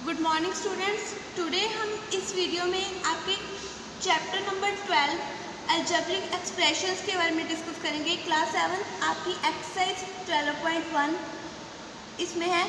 Good morning students. Today हम इस video में आपके चैप्टर नंबर 12 अलजेब्रिक एक्सप्रेशंस के बारे में डिस्कस करेंगे। क्लास 7 आपकी एक्सरसाइज 12.1 इसमें है।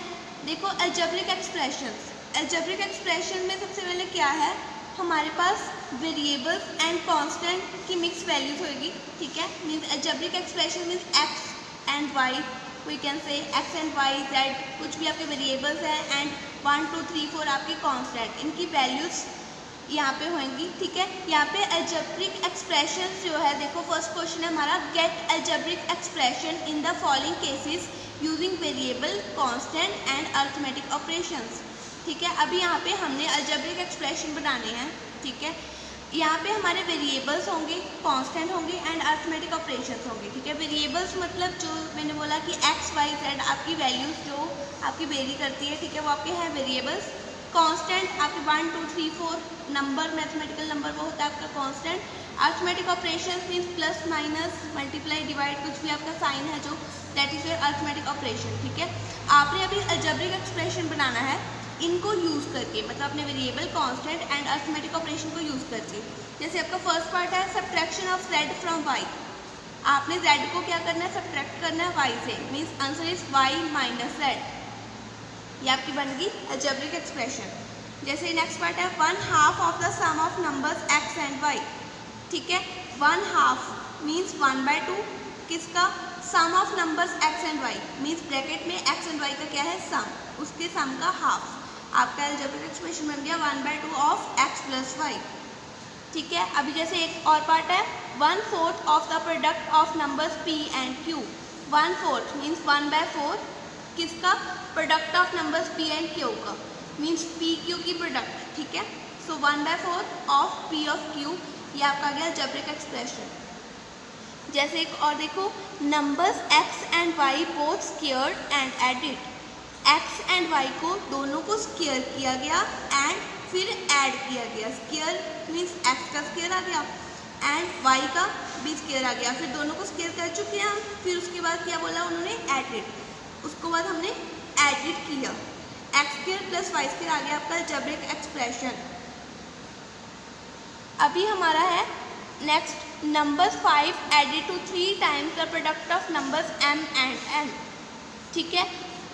देखो अलजेब्रिक एक्सप्रेशंस। अलजेब्रिक एक्सप्रेशन में सबसे पहले क्या है, हमारे पास वेरिएबल्स एंड कांस्टेंट की मिक्स वैल्यूज होगी। ठीक है, means algebraic expression means x and y, we can say x and y z, कुछ भी आपके वेरिएबल्स हैं एंड 1 2 3 4 आपकी कांस्टेंट, इनकी वैल्यूज यहाँ पे होंगी। ठीक है, यहाँ पे अलजेब्रिक एक्सप्रेशन जो है, देखो फर्स्ट क्वेश्चन है हमारा, get algebraic expression in the following cases using variable, constant and arithmetic operations. ठीक है, अभी यहाँ पे हमने अलजेब्रिक एक्सप्रेशन बनाने हैं। ठीक है, यहाँ पे हमारे वेरिएबल्स होंगे, कांस्टेंट होंगे एंड अरिथमेटिक ऑपरेशंस होंगे। ठीक है, वेरिएबल्स मतलब जो मैंने बोला कि एक्स वाई जेड आपकी वैल्यूज जो आपकी वेरी करती है। ठीक है, वो आपके हैं वेरिएबल्स। कांस्टेंट आपके 1 2 3 4 नंबर, मैथमेटिकल नंबर, वो होता है आपका constant. Arithmetic operations means plus minus multiply divide, कुछ भी आपका साइन है जो, that is your arithmetic operation. ठीक है, आपने अभी अलजेब्रिक एक्सप्रेशन बनाना है इनको यूज़ करके, मतलब अपने variable, constant and arithmetic operation को यूज़ करके। जैसे आपका फर्स्ट पार्ट है subtraction of z from y। आपने z को क्या करना है, सब्ट्रैक्ट करना है y से, means answer is y minus z। ये आपकी बन गई अलजेब्रिक एक्सप्रेशन। जैसे नेक्स्ट पार्ट है 1/2 of the sum of numbers x and y। ठीक है, 1/2 मीन्स 1/2 किसका, sum of numbers x and y, means bracket में x एंड y का क्या है, सम, उसके सम का हाफ। आपका अलजेब्रिक एक्सप्रेशन बन गया 1/2 ऑफ x प्लस y। ठीक है, अभी जैसे एक और पार्ट है 1/4 of the product of numbers p and q। 1/4 means 1/4 किसका, product of numbers p and q का, मीन्स p q की प्रोडक्ट। ठीक है, सो 1/4 ऑफ p ऑफ q, ये आपका गया अलजेब्रिक एक्सप्रेशन। जैसे एक और देखो, numbers x and y both squared and added. x and y को दोनों को स्क्वेयर किया गया एंड फिर ऐड किया गया। स्क्वेयर मीन्स x का स्क्वेयर आ गया एंड y का भी स्क्वेयर आ गया, फिर दोनों को स्क्वेयर कर चुके हैं हम। फिर उसके बाद क्या बोला उन्होंने, एडेड, उसको बाद हमने एडिड किया, x square plus y square आ गया आपका अलजेब्रिक एक्सप्रेशन। अभी हमारा है next, numbers 5 added to 3 times the product of numbers m and n। ठीक है,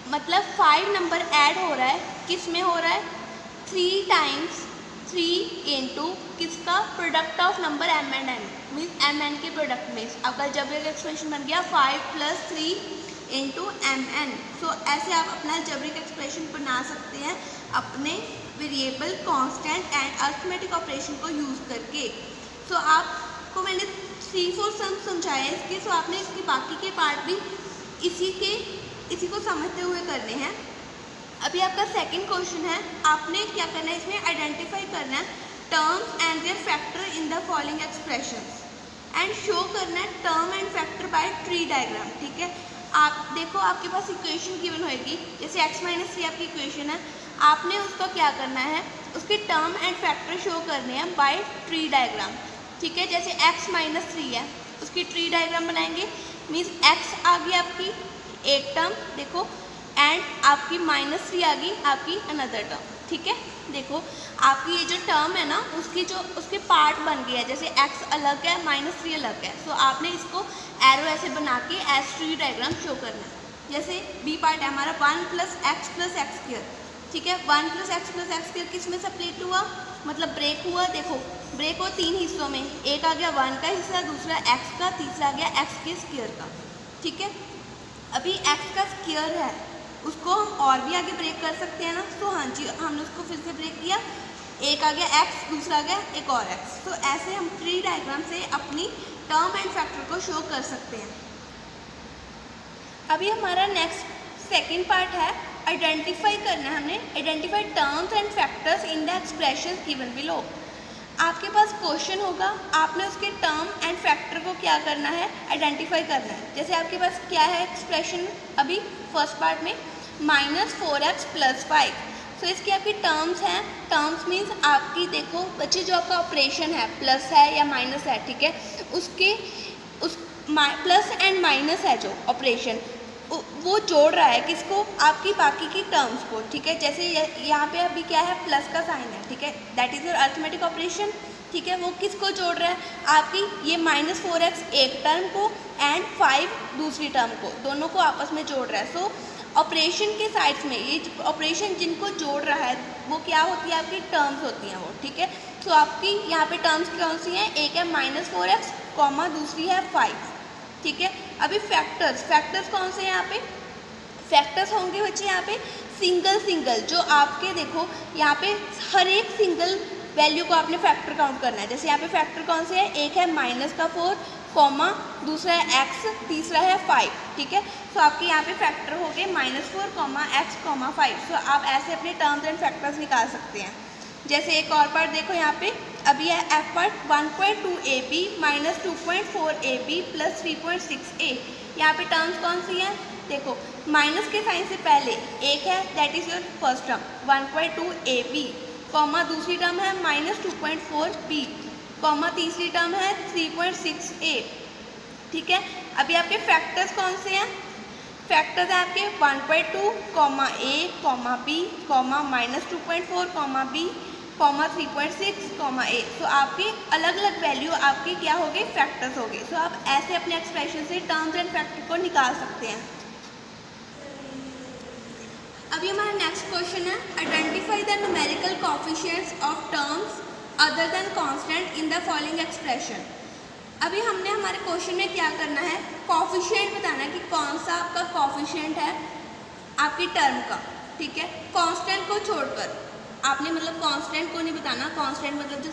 मतलब 5 नंबर ऐड हो रहा है, किस में हो रहा है, 3 टाइम्स 3 इंटू किसका, product of number m and n, means m n के प्रोडक्ट में। आपका अलजेब्रिक एक्सप्रेशन बन गया 5 + 3 इंटू m n। सो ऐसे आप अपना अलजेब्रिक एक्सप्रेशन बना सकते हैं अपने variable, constant and arithmetic operation को यूज़ करके। सो आपको मैंने 3-4 सम समझाया इसके, सो आपने इसके बाकी के पार्ट भी इसी को समझते हुए करने हैं। अभी आपका सेकंड क्वेश्चन है, आपने क्या करना है इसमें, आइडेंटिफाई करना है terms and their factor in the following expressions and show करना है term and factor by tree diagram. ठीक है, आप देखो आपके पास इक्वेशन गिवन होगी, जैसे x - 3 आपकी इक्वेशन है, आपने उसका क्या करना है, उसके टर्म एंड फैक्टर शो करने हैं बाय ट्री डायग्राम। ठीक है, जैसे x - 3 है, उसकी ट्री डायग्राम बनाएंगे, मीन्स x आ गई आपकी एक टर्म, देखो, एंड आपकी -3 आ गई आपकी अनदर टर्म। ठीक है, देखो आपकी ये जो टर्म है ना, उसके पार्ट बन गया है, जैसे x अलग है, -3 अलग है। सो आपने इसको एरो ऐसे बना के एस ट्री डायग्राम शो करना है। जैसे बी पार्ट है हमारा 1 + x + x²। ठीक है, 1 + x + x² किस में स्प्लिट हुआ, मतलब ब्रेक हुआ। देखो ब्रेक हो 3 हिस्सों में, एक आ गया 1 का हिस्सा, दूसरा x का, तीसरा आ गया x के स्क्वायर का। ठीक है, अभी x का स्क्वायर है, उसको हम और भी आगे ब्रेक कर सकते हैं ना। तो हाँ जी, हमने उसको फिर से ब्रेक किया, एक आ गया x, दूसरा आ गया एक और x। तो ऐसे हम ट्री डायग्राम से अपनी टर्म एंड फैक्टर को शो कर सकते हैं। अभी हमारा नेक्स्ट सेकंड पार्ट है, आइडेंटिफाई करना है हमने, identify terms and factors in the expressions given below. आपके पास क्वेश्चन होगा, आपने उसके टर्म एंड फैक्टर को क्या करना है, आइडेंटिफाई करना है। जैसे आपके पास क्या है एक्सप्रेशन अभी फर्स्ट पार्ट में, -4x + 5। सो इसकी आपकी टर्म्स हैं, टर्म्स मीन्स आपकी, देखो बच्चे जो आपका ऑपरेशन है, प्लस है या माइनस है, ठीक है, उस प्लस एंड माइनस है जो ऑपरेशन, वो जोड़ रहा है किसको, आपकी बाकी की टर्म्स को, ठीक है। जैसे यहाँ पे अभी क्या है, प्लस का साइन है, ठीक है, that is your arithmetic operation, ठीक है। वो किसको जोड़ रहा है, आपकी ये -4x एक टर्म को एंड 5 दूसरी टर्म को, दोनों को आपस में जोड़ रहा है। सो ऑपरेशन के साइड्स में ये ऑपरेशन जिनको जोड़ रहा है वो क्या होती है, आपकी टर्म्स होती हैं वो, ठीक है। सो आपकी यहाँ पे टर्म्स कौन सी हैं, एक है -4x कॉमा दूसरी है 5, ठीक है। अभी फैक्टर्स कौन से हैं यहाँ पे, फैक्टर्स होंगे बच्चे यहाँ पे सिंगल जो आपके देखो यहाँ पे हर एक सिंगल वैल्यू को आपने फैक्टर काउंट करना है। जैसे यहाँ पे फैक्टर कौन से है, एक है -4 कॉमा दूसरा है x, तीसरा है 5, ठीक है। तो आपके यहाँ पे फैक्टर हो गए -4 कॉमा x कॉमा 5। तो आप ऐसे अपने टर्म्स एंड फैक्टर्स निकाल सकते हैं। जैसे एक और पार्ट देखो यहाँ पे, अभी है f part 1.2ab - 2.4ab + 3.6a। यहाँ पे टर्म्स कौन सी हैं, देखो माइनस के साइन से पहले एक है that is your first term 1.2ab comma दूसरी टर्म है -2.4b कॉमा तीसरी टर्म है 3.6a, ठीक है। अभी आपके फैक्टर्स कौन से हैं, फैक्टर्स हैं आपके 1.2 comma a comma b comma -2.4 comma b comma 3.6 comma a। तो आपके अलग अलग वैल्यू आपके क्या हो गए, फैक्टर्स हो गए। सो आप ऐसे अपने एक्सप्रेशन से टर्म्स एंड फैक्टर को निकाल सकते हैं। अभी हमारा नेक्स्ट क्वेश्चन है, identify the numerical coefficients of terms other than constant in the following expression. अभी हमने हमारे क्वेश्चन में क्या करना है, कोएफिशिएंट बताना है कि कौन सा आपका कोएफिशिएंट है आपकी टर्म का, ठीक है। कांस्टेंट को छोड़कर आपने मतलब कांस्टेंट को नहीं बताना, कांस्टेंट मतलब जो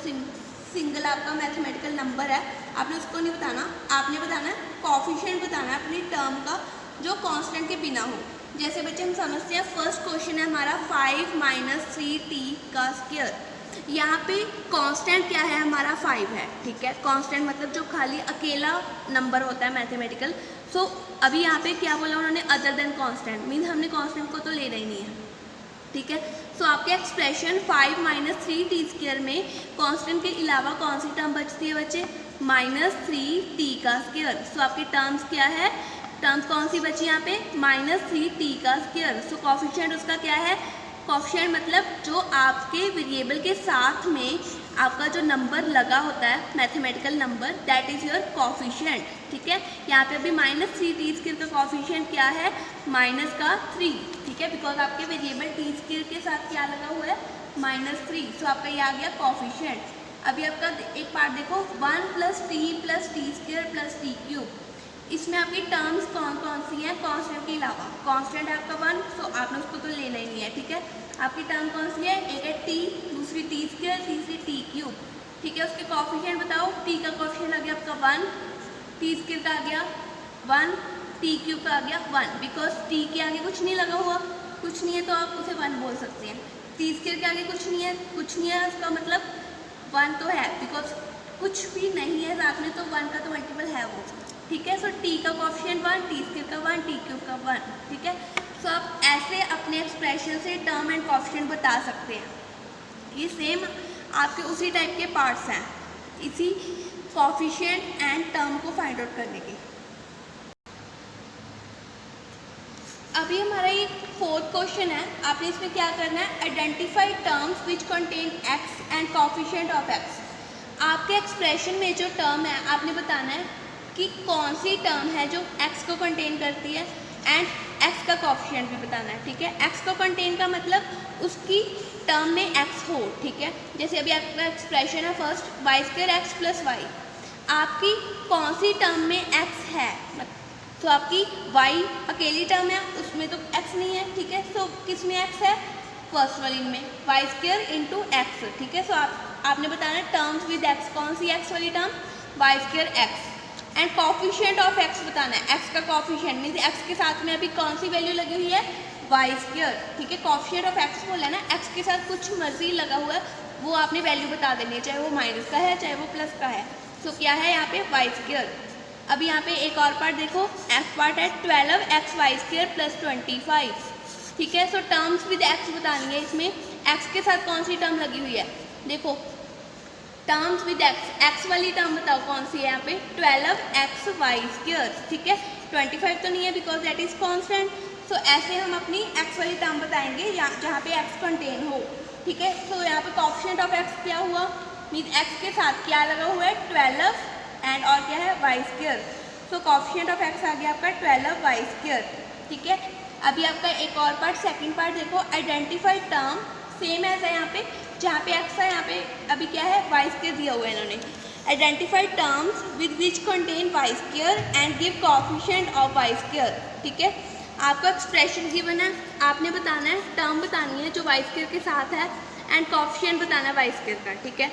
सिंगल आपका मैथमेटिकल नंबर है आपने उसको नहीं बताना, आपने बताना है कोएफिशिएंट बताना है अपनी टर्म का जो कांस्टेंट के बिना हो। जैसे बच्चे हम समझते हैं, फर्स्ट क्वेश्चन है हमारा 5 - 3t का स्क्वायर। यहाँ पे कांस्टेंट क्या है, हमारा 5 है, ठीक है। कांस्टेंट मतलब जो खाली अकेला नंबर होता है मैथमेटिकल। सो अभी यहाँ पे क्या बोला उन्होंने, अदर देन कांस्टेंट, मीन्स हमने कांस्टेंट को तो लेना ही नहीं है, ठीक है। सो आपके एक्सप्रेशन 5 - 3t स्क्वायर में कांस्टेंट के अलावा कौन सी टर्म बचती है बच्चे, -3t का स्क्वायर। सो आपकी टर्म्स क्या है, टर्म्स कौन सी बची यहाँ पे, -3t का स्क्वायर। सो कोएफिशिएंट उसका क्या है, कोएफिशिएंट मतलब जो आपके वेरिएबल के साथ में आपका जो नंबर लगा होता है mathematical number, that is your coefficient, ठीक है। यहाँ पे अभी -3t स्क्वायर का कोएफिशिएंट क्या है, -3, ठीक है, बिकॉज आपके वेरिएबल t स्क्वायर के साथ क्या लगा हुआ है, -3। सो आपका ये आ गया कोएफिशिएंट। अभी आपका एक पार्ट देखो, 1 + t + t² + t³। इसमें आपकी टर्म्स कौन कौन सी हैं, कांस्टेंट के अलावा, कांस्टेंट है आपका 1, सो आपने उसको तो लेना ही नहीं है, ठीक है। आपकी टर्म कौन सी है, एक है t, दूसरी t², तीसरी t³, ठीक है। उसके कोएफिशिएंट बताओ, t का कोएफिशिएंट आ गया आपका 1, t² का आ गया 1, t³ का आ गया 1, बिकॉज t के आगे कुछ नहीं लगा हुआ, कुछ नहीं है तो आप उसे 1 बोल सकते हैं। t² के आगे कुछ नहीं है, उसका मतलब 1 तो है, बिकॉज कुछ भी नहीं है साथ में, तो 1 का तो मल्टीपल है वो, ठीक है। सो t का कोएफिशिएंट 1, t² का 1, t³ का 1, ठीक है। सो आप ऐसे अपने एक्सप्रेशन से टर्म एंड कोएफिशिएंट बता सकते हैं। ये सेम आपके उसी टाइप के पार्ट्स हैं, इसी कोएफिशिएंट एंड टर्म को फाइंड आउट करने के। अभी हमारा ये 4th क्वेश्चन है, आपने इसमें क्या करना है, identify terms which contain x and coefficient of x। आपके एक्सप्रेशन में जो टर्म है आपने बताना है कि कौन सी टर्म है जो x को कंटेन करती है एंड x का कोएफिशिएंट भी बताना है, ठीक है। x को कंटेन का मतलब उसकी टर्म में x हो, ठीक है। जैसे अभी आपका एक्सप्रेशन है फर्स्ट y² x + y, आपकी कौन सी टर्म में x है, तो आपकी y अकेली टर्म है, उसमें तो x नहीं है, ठीक है। तो किस में x है, फर्स्ट वाली में y² × x, ठीक है। सो आपने बताना है टर्म्स विद x, कौन सी x वाली term, y² x, and coefficient of x बताना है, x का कोएफिशिएंट मीन्स x के साथ में अभी कौन सी वैल्यू लगी हुई है, y², ठीक है। कोएफिशिएंट ऑफ x बोला है ना, x के साथ कुछ मर्जी लगा हुआ है वो आपने वैल्यू बता देनी है, चाहे वो माइनस का है चाहे वो प्लस का है। सो क्या है यहाँ पे, y²। अभी यहाँ पे एक और पार्ट देखो, f पार्ट है 12xy² + 25, ठीक है। सो टर्म्स विद x बतानी है, इसमें x के साथ कौन सी टर्म लगी हुई है, देखो टर्म्स विद x वाली टर्म बताओ कौन सी है यहाँ पे, 12xy², ठीक है। 25 तो नहीं है बिकॉज दैट इज़ कॉन्स्टेंट। सो ऐसे हम अपनी एक्स वाली टर्म बताएंगे जहाँ पे एक्स कंटेन हो, ठीक है। सो यहाँ पे कोएफिशिएंट ऑफ एक्स क्या हुआ, मीन एक्स के साथ क्या लगा हुआ है 12 एंड और क्या है Y square. So coefficient of X आ गया आपका 12 वाई स्क्वायर, ठीक है। अभी आपका एक और पार्ट, सेकंड पार्ट देखो, आइडेंटिफाइड टर्म सेम ऐसा है यहाँ पे, जहाँ पे एक्स है यहाँ पे अभी क्या है वाई स्क्वायर दिया हुआ है इन्होंने। Identified terms with which contain y square and give coefficient of y square, ठीक है। आपका एक्सप्रेशन गिवन है, आपने बताना है टर्म बतानी है जो वाई स्क्वायर के साथ है एंड कोएफिशिएंट बताना है वाई स्क्वायर का, ठीक है।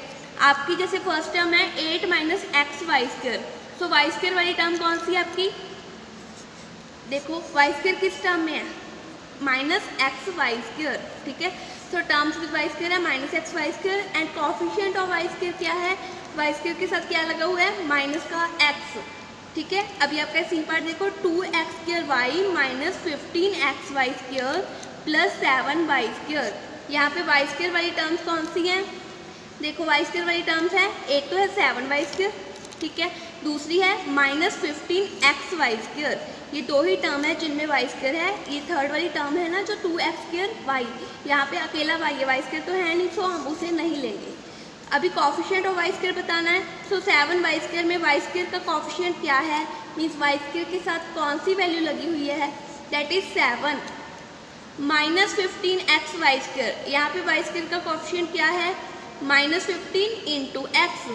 आपकी जैसे फर्स्ट टर्म है 8 माइनस एक्स वाई स्क्वायर। सो वाई स्क्वायर वाली टर्म कौन सी है आपकी, देखो वाई स्क्वायर किस टर्म में है, माइनस एक्स वाई स्क्वायर, ठीक है। So terms with y square है minus x y square and coefficient of y square क्या है, वाई स्क्वायर के साथ क्या लगा हुआ है माइनस का एक्स, ठीक है। अभी आपका सी पार्ट देखो 2x square y minus 15x y square plus 7 y square. यहाँ पे वाई स्क्वायर वाली टर्म्स कौन सी हैं, देखो वाई स्क्वायर वाली टर्म्स है, एक तो है 7 वाई स्क्वायर, ठीक है, दूसरी है माइनस 15x वाई स्क्वायर। ये दो ही टर्म है जिनमें वाई स्क्वायर है। ये थर्ड वाली टर्म है ना जो 2x स्क्वायर वाई, यहाँ पे अकेला वाई है, वाई स्क्वायर तो है नहीं, सो हम उसे नहीं लेंगे। अभी कोएफिशिएंट ऑफ वाई स्क्वायर बताना है। सो 7 वाई स्क्वायर में वाई स्क्वायर का कोएफिशिएंट क्या है, मीन्स वाई स्क्वायर के साथ कौन सी वैल्यू लगी हुई है, that is 7 minus 15x y square. यहाँ पे वाई स्क्वायर का कोएफिशिएंट क्या है माइनस 15 इंटू एक्स,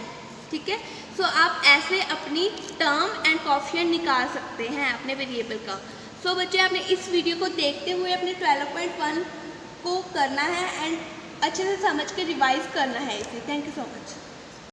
ठीक है। सो आप ऐसे अपनी टर्म एंड कोएफिशिएंट निकाल सकते हैं अपने वेरिएबल का। सो बच्चे आपने इस वीडियो को देखते हुए अपने 12.1 को करना है एंड अच्छे से समझ के रिवाइज करना है इसे। Thank you so much.